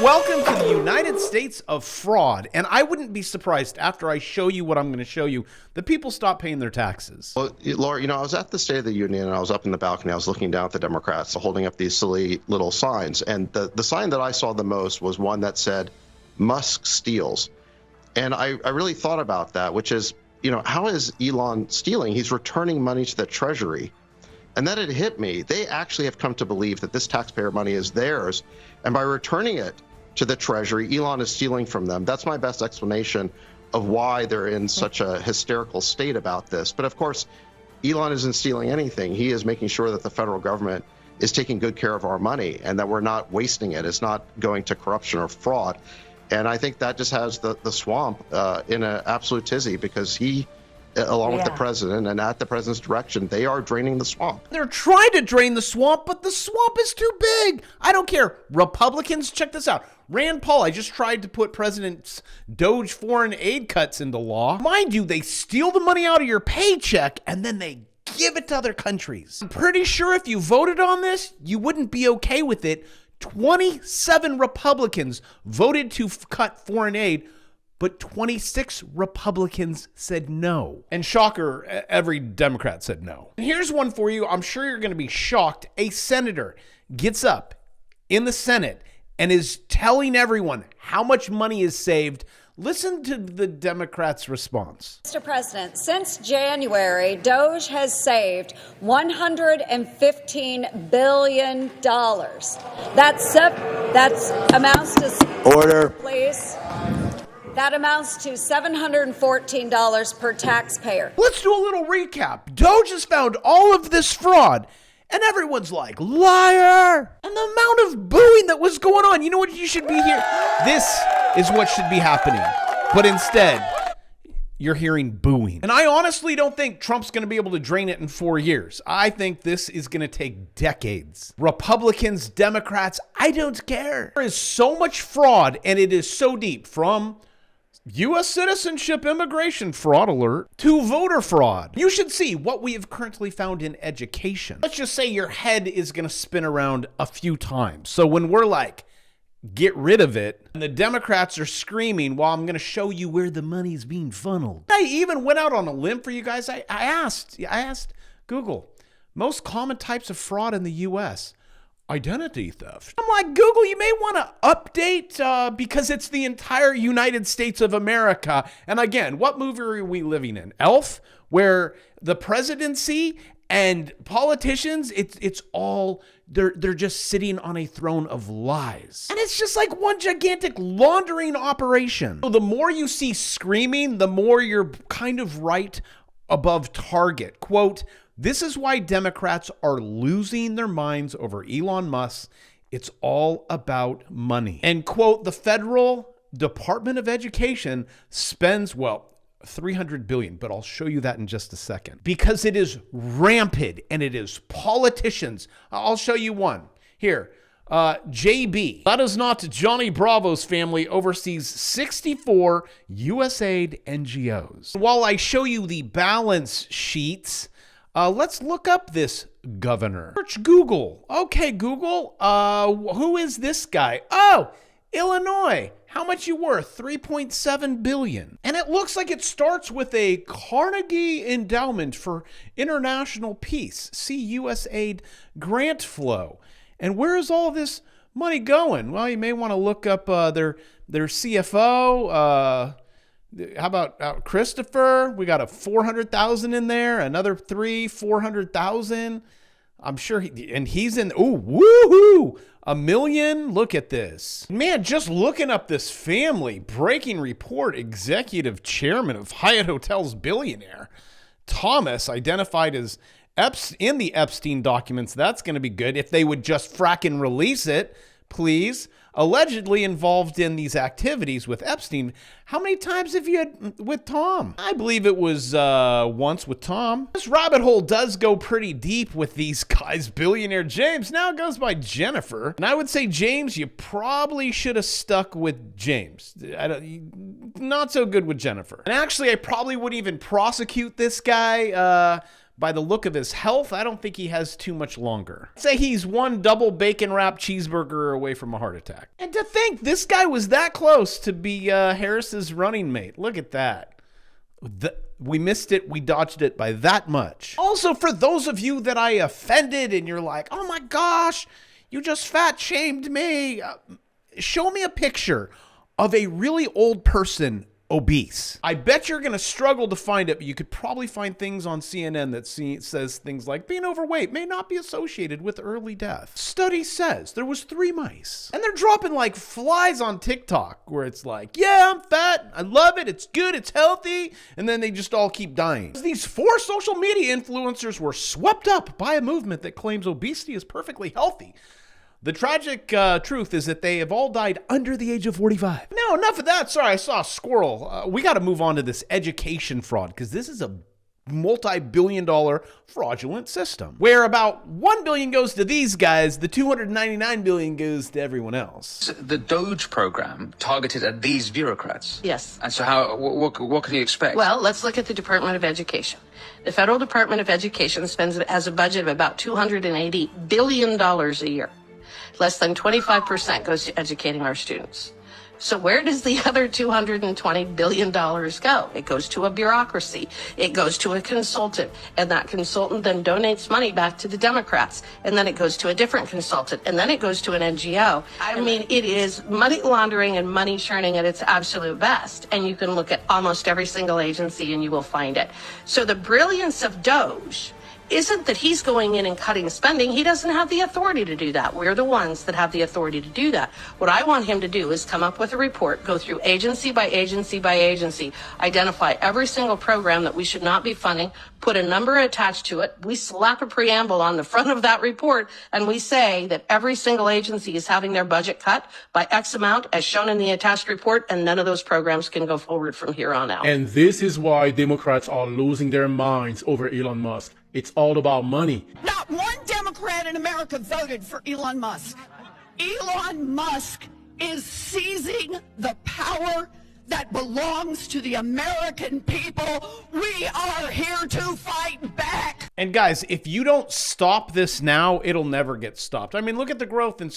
welcome to the United States of fraud. And I wouldn't be surprised after I show you what I'm going to show you that people stop paying their taxes. Well, Laura, I was at the State of the Union and I was up in the balcony. I was looking down at the Democrats holding up these silly little signs. And the sign that I saw the most was one that said, Musk steals. And I really thought about that, which is, how is Elon stealing? He's returning money to the Treasury. And then it hit me. They actually have come to believe that this taxpayer money is theirs. And by returning it to the Treasury, Elon is stealing from them. That's my best explanation of why they're in such a hysterical state about this. But of course, Elon isn't stealing anything. He is making sure that the federal government is taking good care of our money and that we're not wasting it. It's not going to corruption or fraud. And I think that just has the swamp in an absolute tizzy because he, along with the president and at the president's direction, they are draining the swamp. They're trying to drain the swamp, but the swamp is too big. I don't care. Republicans, check this out. Rand Paul, I just tried to put President's DOGE foreign aid cuts into law. Mind you, they steal the money out of your paycheck and then they give it to other countries. I'm pretty sure if you voted on this, you wouldn't be okay with it. 27 Republicans voted to cut foreign aid, but 26 Republicans said no. And shocker, every Democrat said no. And here's one for you. I'm sure you're going to be shocked. A senator gets up in the Senate and is telling everyone how much money is saved. Listen to the Democrats' response. Mr. President, since January, DOGE has saved $115 billion. That amounts to... Order. Please. That amounts to $714 per taxpayer. Let's do a little recap. DOGE has found all of this fraud, and everyone's like, liar! And the amount of booing that was going on. You know what you should be here? This is what should be happening. But instead, you're hearing booing. And I honestly don't think Trump's going to be able to drain it in 4 years. I think this is going to take decades. Republicans, Democrats, I don't care. There is so much fraud, and it is so deep, from U.S. citizenship immigration fraud alert to voter fraud. You should see what we have currently found in education. Let's just say your head is going to spin around a few times. So when we're like, get rid of it, and the Democrats are screaming, well, I'm going to show you where the money's being funneled. I even went out on a limb for you guys. I asked Google, most common types of fraud in the U.S., identity theft. I'm like, Google, you may want to update because it's the entire United States of America. And again, what movie are we living in? Elf, where the presidency and politicians, it's all, they're just sitting on a throne of lies. And it's just like one gigantic laundering operation. So the more you see screaming, the more you're kind of right above target. Quote, this is why Democrats are losing their minds over Elon Musk. It's all about money. And quote, the federal Department of Education spends, $300 billion, but I'll show you that in just a second. Because it is rampant and it is politicians. I'll show you one. Here, JB, that is not Johnny Bravo's family, oversees 64 USAID NGOs. While I show you the balance sheets, let's look up this governor. Search Google. Okay, Google, who is this guy? Oh, Illinois. How much you worth? $3.7 billion. And it looks like it starts with a Carnegie Endowment for International Peace. See USAID grant flow. And where is all this money going? Well, you may want to look up their CFO. How about Christopher? We got a 400,000 in there, another 400,000. I'm sure he's in, woohoo, $1 million. Look at this. Man, just looking up this family, breaking report, executive chairman of Hyatt Hotels billionaire, Thomas, identified as in the Epstein documents. That's going to be good if they would just fracking release it, please. Allegedly involved in these activities with Epstein. How many times have you had with Tom? I believe it was once with Tom. This rabbit hole does go pretty deep with these guys. Billionaire James now goes by Jennifer. And I would say, James, you probably should have stuck with James. Not so good with Jennifer. And actually, I probably wouldn't even prosecute this guy by the look of his health, I don't think he has too much longer. I'd say he's one double bacon wrapped cheeseburger away from a heart attack. And to think this guy was that close to be Harris's running mate. Look at that. We missed it. We dodged it by that much. Also, for those of you that I offended and you're like, oh my gosh, you just fat shamed me. Show me a picture of a really old person obese. I bet you're going to struggle to find it, but you could probably find things on CNN that says things like being overweight may not be associated with early death. Study says there was 3 mice, and they're dropping like flies on TikTok where it's like, yeah, I'm fat. I love it. It's good. It's healthy. And then they just all keep dying. These 4 social media influencers were swept up by a movement that claims obesity is perfectly healthy. The tragic truth is that they have all died under the age of 45. No, enough of that. Sorry, I saw a squirrel. We got to move on to this education fraud because this is a multi-billion-dollar fraudulent system where about $1 billion goes to these guys, the $299 billion goes to everyone else. The DOGE program targeted at these bureaucrats. Yes. And so what can you expect? Well, let's look at the Department of Education. The Federal Department of Education has a budget of about $280 billion a year. Less than 25% goes to educating our students. So where does the other $220 billion go? It goes to a bureaucracy. It goes to a consultant. And that consultant then donates money back to the Democrats. And then it goes to a different consultant. And then it goes to an NGO. I mean, it is money laundering and money churning at its absolute best. And you can look at almost every single agency and you will find it. So the brilliance of DOGE isn't that he's going in and cutting spending. He doesn't have the authority to do that. We're the ones that have the authority to do that. What I want him to do is come up with a report, go through agency by agency by agency, identify every single program that we should not be funding, put a number attached to it. We slap a preamble on the front of that report, and we say that every single agency is having their budget cut by X amount as shown in the attached report, and none of those programs can go forward from here on out. And this is why Democrats are losing their minds over Elon Musk. It's all about money. Not one Democrat in America voted for Elon Musk. Elon Musk is seizing the power that belongs to the American people. We are here to fight back. And guys, if you don't stop this now, it'll never get stopped. I mean, look at the growth in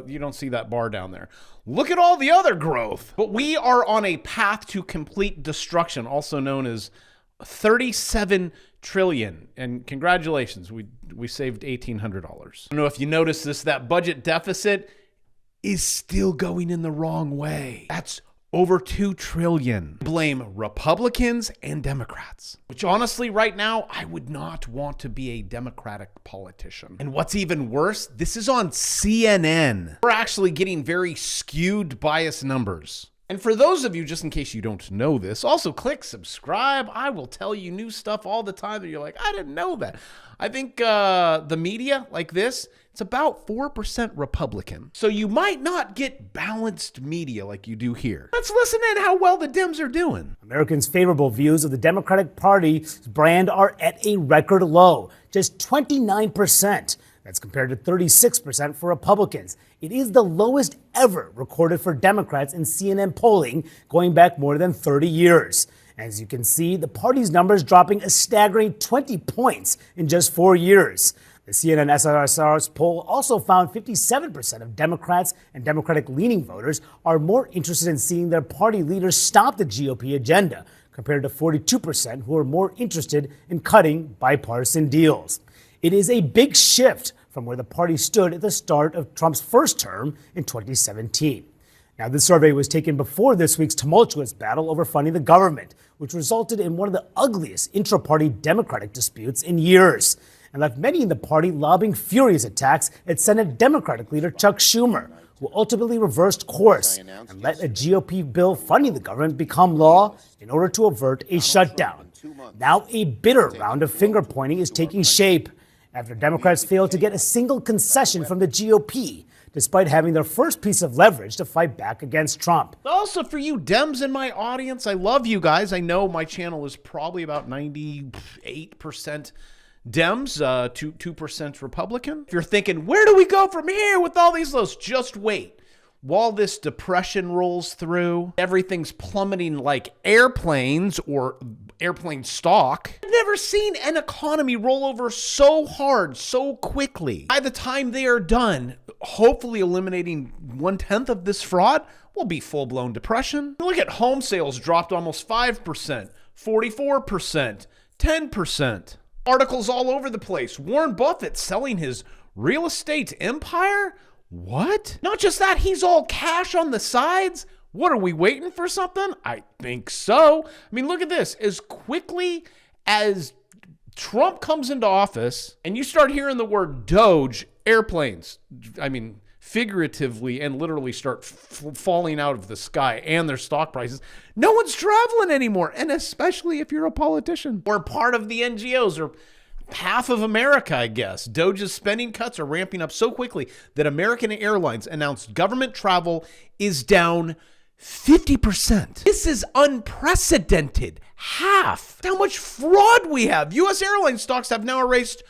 you don't see that bar down there. Look at all the other growth. But we are on a path to complete destruction, also known as 37 trillion. And congratulations, we saved $1,800. I don't know if you noticed this, that budget deficit is still going in the wrong way. That's over 2 trillion. Blame Republicans and Democrats, which honestly right now, I would not want to be a Democratic politician. And what's even worse, this is on CNN. We're actually getting very skewed bias numbers. And for those of you, just in case you don't know this, also click subscribe. I will tell you new stuff all the time that you're like, I didn't know that. I think the media like this, it's about 4% Republican. So you might not get balanced media like you do here. Let's listen in how well the Dems are doing. Americans' favorable views of the Democratic Party's brand are at a record low, just 29%. That's compared to 36% for Republicans. It is the lowest ever recorded for Democrats in CNN polling going back more than 30 years. As you can see, the party's numbers dropping a staggering 20 points in just 4 years. The CNN SRSR's poll also found 57% of Democrats and Democratic-leaning voters are more interested in seeing their party leaders stop the GOP agenda, compared to 42% who are more interested in cutting bipartisan deals. It is a big shift from where the party stood at the start of Trump's first term in 2017. Now, this survey was taken before this week's tumultuous battle over funding the government, which resulted in one of the ugliest intra-party Democratic disputes in years, and left many in the party lobbing furious attacks at Senate Democratic leader Chuck Schumer, who ultimately reversed course and let a GOP bill funding the government become law in order to avert a shutdown. Now, a bitter round of finger-pointing is taking shape after Democrats failed to get a single concession from the GOP, despite having their first piece of leverage to fight back against Trump. Also, for you Dems in my audience, I love you guys. I know my channel is probably about 98% Dems, 2% Republican. If you're thinking, where do we go from here with all these lows? Just wait. while this depression rolls through, everything's plummeting like airplanes or airplane stock. I've never seen an economy roll over so hard, so quickly. By the time they are done, hopefully eliminating 1/10 of this fraud, will be full-blown depression. Look at home sales dropped almost 5%, 44%, 10%. Articles all over the place. Warren Buffett selling his real estate empire? What? Not just that, he's all cash on the sides. What, are we waiting for something? I think so. I mean, look at this. As quickly as Trump comes into office and you start hearing the word DOGE, airplanes, I mean, figuratively and literally start falling out of the sky, and their stock prices. No one's traveling anymore. And especially if you're a politician or part of the NGOs or half of America, I guess. DOGE's spending cuts are ramping up so quickly that American Airlines announced government travel is down 50%. This is unprecedented. Half. How much fraud we have. U.S. airline stocks have now erased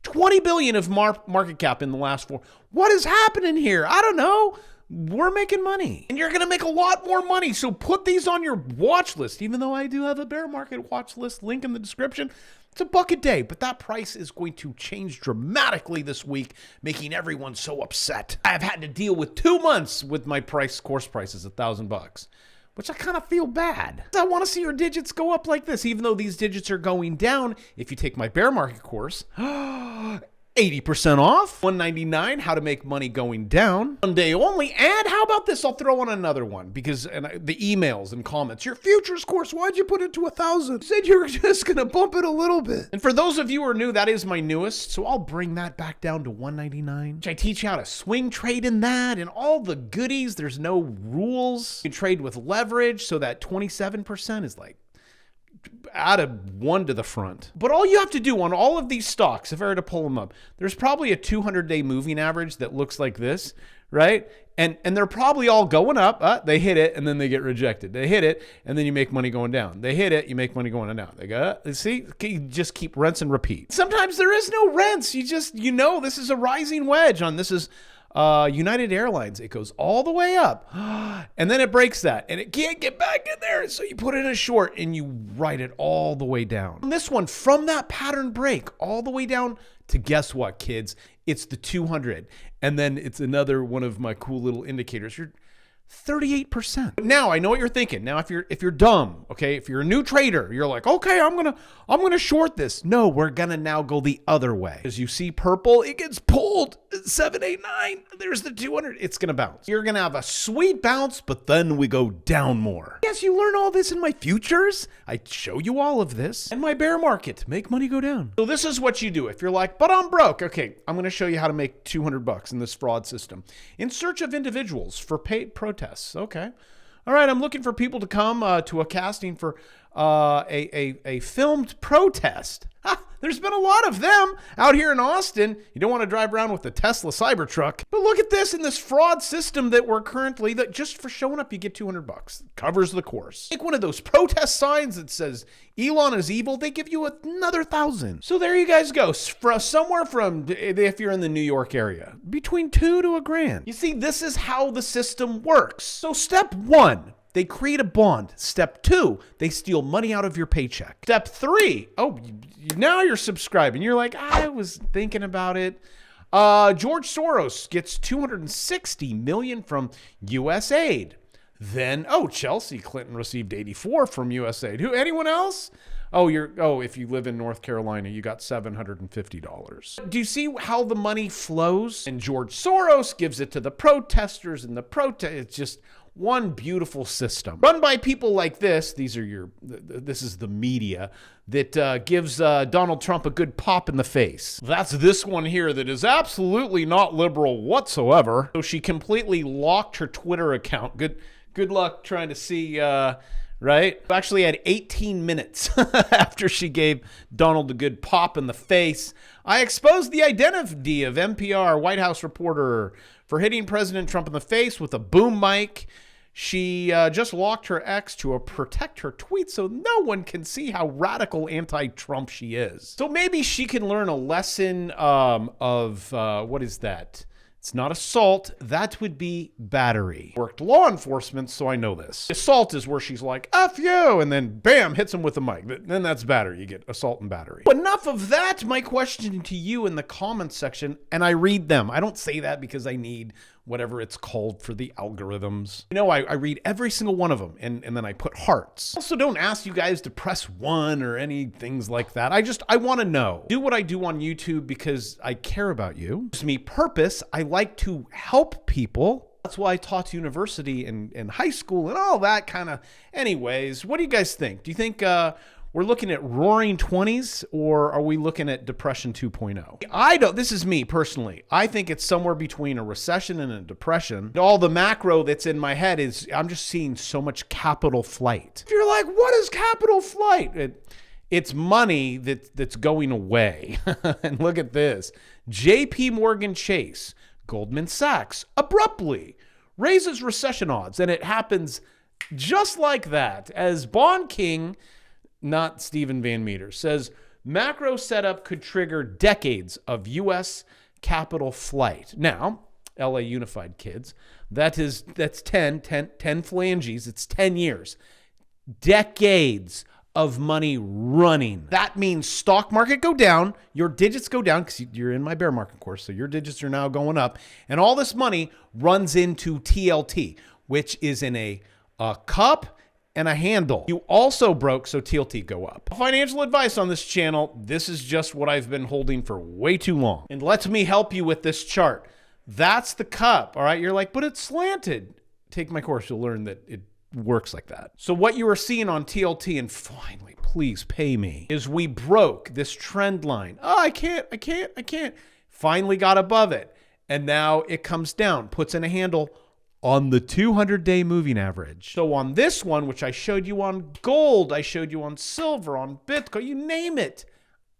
$20 billion of market cap in the last 4. What is happening here? I don't know. We're making money. And you're going to make a lot more money. So put these on your watch list. Even though I do have a bear market watch list, link in the description. It's $1 a day, but that price is going to change dramatically this week, making everyone so upset. I've had to deal with 2 months with my course prices, $1,000, which I kind of feel bad. I want to see your digits go up like this, even though these digits are going down. If you take my bear market course, 80% off, $199, how to make money going down, 1 day only. And how about this? I'll throw on another one because the emails and comments, your futures course, why'd you put it to 1,000? You said you were just going to bump it a little bit. And for those of you who are new, that is my newest. So I'll bring that back down to $199. I teach you how to swing trade in that and all the goodies. There's no rules. You can trade with leverage. So that 27% is like, add a 1 to the front. But all you have to do on all of these stocks, if I were to pull them up, there's probably a 200-day moving average that looks like this, right? And they're probably all going up. They hit it, and then they get rejected. They hit it, and then you make money going down. They hit it, you make money going down. They go, see? You just keep rinse and repeat. Sometimes there is no rinse. You know this is a rising wedge on this is United Airlines. It goes all the way up and then it breaks that and it can't get back in there. So you put it in a short and you write it all the way down. And this one, from that pattern break all the way down to, guess what, kids? It's the 200. And then it's another one of my cool little indicators. You're 38%. Now I know what you're thinking. Now if you're dumb, okay, if you're a new trader, you're like, okay, I'm gonna short this. No, we're gonna now go the other way. As you see purple, it gets pulled 789. There's the 200. It's gonna bounce. You're gonna have a sweet bounce, but then we go down more. Yes, you learn all this in my futures. I show you all of this and my bear market. Make money go down. So this is what you do. If you're like, but I'm broke. Okay, I'm gonna show you how to make $200 in this fraud system. In search of individuals for paid protests. Okay. All right. I'm looking for people to come to a casting for a filmed protest. There's been a lot of them out here in Austin. You don't want to drive around with the Tesla Cybertruck. But look at this in this fraud system that we're currently, that just for showing up, you get $200. Covers the course. Take one of those protest signs that says Elon is evil. They give you another 1,000. So there you guys go. Somewhere from, if you're in the New York area, between $2 to $1,000. You see, this is how the system works. So step 1. They create a bond. Step 2, they steal money out of your paycheck. Step 3, now you're subscribing. You're like, I was thinking about it. George Soros gets $260 million from USAID. Then, Chelsea Clinton received 84 from USAID. Anyone else? If you live in North Carolina, you got $750. Do you see how the money flows? And George Soros gives it to the protesters, and it's just one beautiful system run by people like this. This is the media that gives Donald Trump a good pop in the face. That's this one here that is absolutely not liberal whatsoever. So she completely locked her Twitter account. Good luck trying to see, right? Actually had 18 minutes after she gave Donald a good pop in the face. I exposed the identity of NPR White House reporter for hitting President Trump in the face with a boom mic. She just locked her ex to protect her tweets so no one can see how radical anti-Trump she is. So maybe she can learn a lesson of, what is that? It's not assault. That would be battery. Worked law enforcement, so I know this. Assault is where she's like, F you, and then bam, hits him with a mic. Then that's battery. You get assault and battery. Enough of that. My question to you in the comments section, and I read them. I don't say that because I need whatever it's called for the algorithms. You know, I read every single one of them, and then I put hearts. Also, don't ask you guys to press 1 or any things like that. I want to know. Do what I do on YouTube because I care about you. It's me purpose. I like to help people. That's why I taught university and high school and all that kind of. Anyways, what do you guys think? Do you think we're looking at roaring 20s, or are we looking at depression 2.0? I don't, this is me personally. I think it's somewhere between a recession and a depression. All the macro that's in my head is, I'm just seeing so much capital flight. If you're like, what is capital flight? It's money that's going away. And look at this. JP Morgan Chase, Goldman Sachs, abruptly raises recession odds. And it happens just like that. As Bond King, not Stephen Van Meter, says macro setup could trigger decades of U.S. capital flight. Now, LA Unified kids, that's 10 phalanges. It's 10 years. Decades of money running. That means stock market go down, your digits go down because you're in my bear market course, so your digits are now going up, and all this money runs into TLT, which is in a cup and a handle. You also broke, so TLT go up. Financial advice on this channel. This is just what I've been holding for way too long. And let me help you with this chart. That's the cup, all right? You're like, but it's slanted. Take my course, you'll learn that it works like that. So what you are seeing on TLT, and finally, please pay me, is we broke this trend line. Oh, I can't. Finally got above it. And now it comes down, puts in a handle on the 200-day moving average. So on this one, which I showed you on gold, I showed you on silver, on Bitcoin, you name it,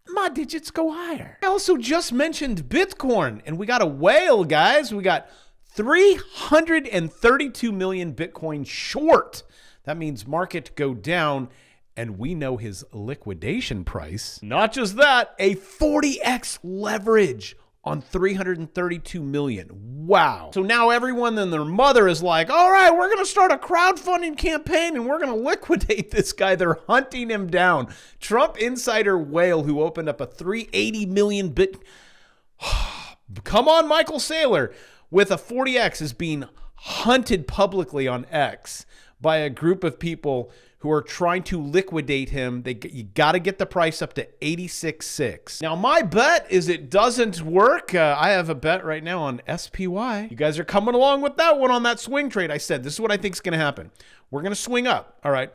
my digits go higher. I also just mentioned Bitcoin, and we got a whale, guys. We got 332 million Bitcoin short. That means market go down, and we know his liquidation price. Not just that, a 40x leverage on 332 million. Wow. So now everyone and their mother is like, all right, we're going to start a crowdfunding campaign and we're going to liquidate this guy. They're hunting him down. Trump insider whale who opened up a 380 million bit. Come on, Michael Saylor, with a 40x is being hunted publicly on X by a group of people who are trying to liquidate him. You got to get the price up to 86.6. Now, my bet is it doesn't work. I have a bet right now on SPY. You guys are coming along with that one on that swing trade. I said, this is what I think is going to happen. We're going to swing up. All right.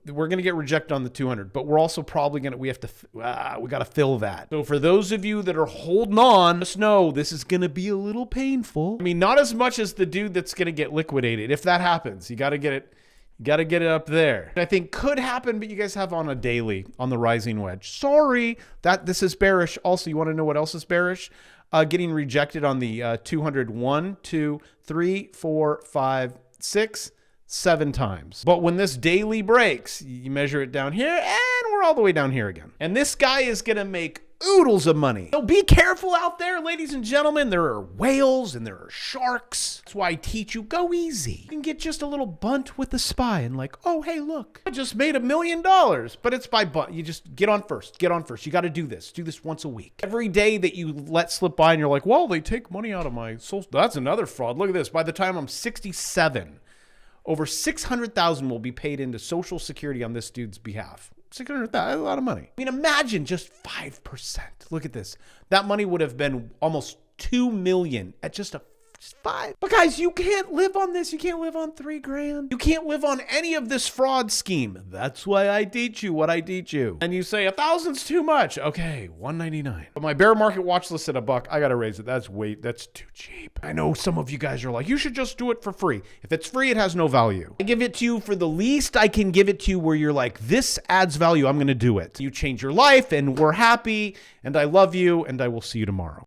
We're going to get rejected on the 200, but we're also probably going to, we got to fill that. So for those of you that are holding on, just know this is going to be a little painful. I mean, not as much as the dude that's going to get liquidated. If that happens, you got to get it. Got to get it up there. I think could happen, but you guys have on a daily on the rising wedge. Sorry that this is bearish. Also, you want to know what else is bearish? Getting rejected on the 201, 2, 3, 4, 5, 6, 7 times. But when this daily breaks, you measure it down here and we're all the way down here again. And this guy is going to make oodles of money. So be careful out there, ladies and gentlemen. There are whales and there are sharks. That's why I teach you, go easy. You can get just a little bunt with the spy and like, oh, hey, look, I just made $1 million, but it's by bunt. You just get on first. Get on first. You got to do this. Do this once a week. Every day that you let slip by and you're like, well, they take money out of my social. That's another fraud. Look at this. By the time I'm 67, over $600,000 will be paid into Social Security on this dude's behalf. $600,000, a lot of money. I mean, imagine just 5%. Look at this. That money would have been almost $2 million at just 5. But guys, you can't live on this. You can't live on $3,000. You can't live on any of this fraud scheme. That's why I teach you what I teach you. And you say 1,000's too much. Okay, $199. But my bear market watch list at $1, I gotta raise it. That's too cheap. I know some of you guys are like, you should just do it for free. If it's free, it has no value. I give it to you for the least I can give it to you where you're like, this adds value. I'm gonna do it. You change your life and we're happy and I love you and I will see you tomorrow.